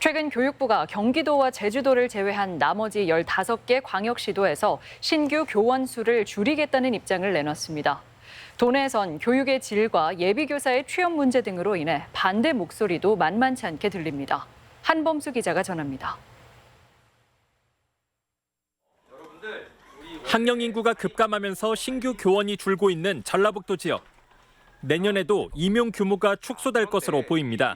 최근 교육부가 경기도와 제주도를 제외한 나머지 15개 광역시도에서 신규 교원 수를 줄이겠다는 입장을 내놨습니다. 도내에선 교육의 질과 예비교사의 취업 문제 등으로 인해 반대 목소리도 만만치 않게 들립니다. 한범수 기자가 전합니다. 학령 인구가 급감하면서 신규 교원이 줄고 있는 전라북도 지역. 내년에도 임용 규모가 축소될 것으로 보입니다.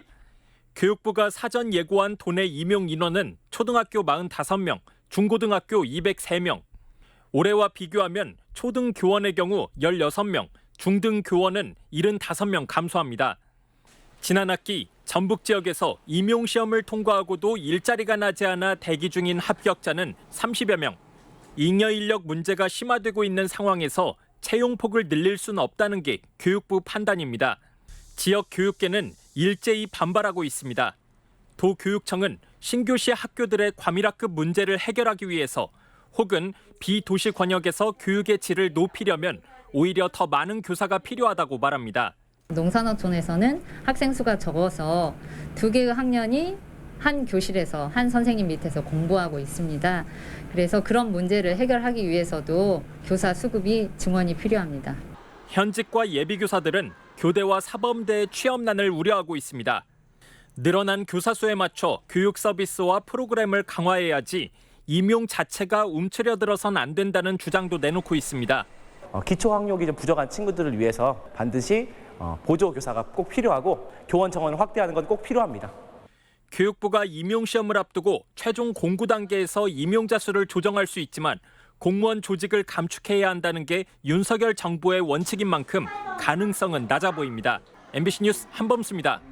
교육부가 사전 예고한 도내 임용 인원은 초등학교 45명, 중고등학교 203명. 올해와 비교하면 초등 교원의 경우 16명, 중등 교원은 75명 감소합니다. 지난 학기 전북 지역에서 임용 시험을 통과하고도 일자리가 나지 않아 대기 중인 합격자는 30여 명. 잉여 인력 문제가 심화되고 있는 상황에서 채용폭을 늘릴 수는 없다는 게 교육부 판단입니다. 지역 교육계는 일제히 반발하고 있습니다. 도교육청은 신교시 학교들의 과밀학급 문제를 해결하기 위해서 혹은 비도시 권역에서 교육의 질을 높이려면 오히려 더 많은 교사가 필요하다고 말합니다. 농산어촌에서는 학생 수가 적어서 2개의 학년이 한 교실에서 한 선생님 밑에서 공부하고 있습니다. 그래서 그런 문제를 해결하기 위해서도 교사 수급이 증원이 필요합니다. 현직과 예비교사들은 교대와 사범대의 취업난을 우려하고 있습니다. 늘어난 교사 수에 맞춰 교육 서비스와 프로그램을 강화해야지 임용 자체가 움츠려들어선 안 된다는 주장도 내놓고 있습니다. 기초 학력이 좀 부족한 친구들을 위해서 반드시 보조 교사가 꼭 필요하고 교원 정원을 확대하는 건 꼭 필요합니다. 교육부가 임용 시험을 앞두고 최종 공고 단계에서 임용자 수를 조정할 수 있지만 공무원 조직을 감축해야 한다는 게 윤석열 정부의 원칙인 만큼 가능성은 낮아 보입니다. MBC 뉴스 한범수입니다.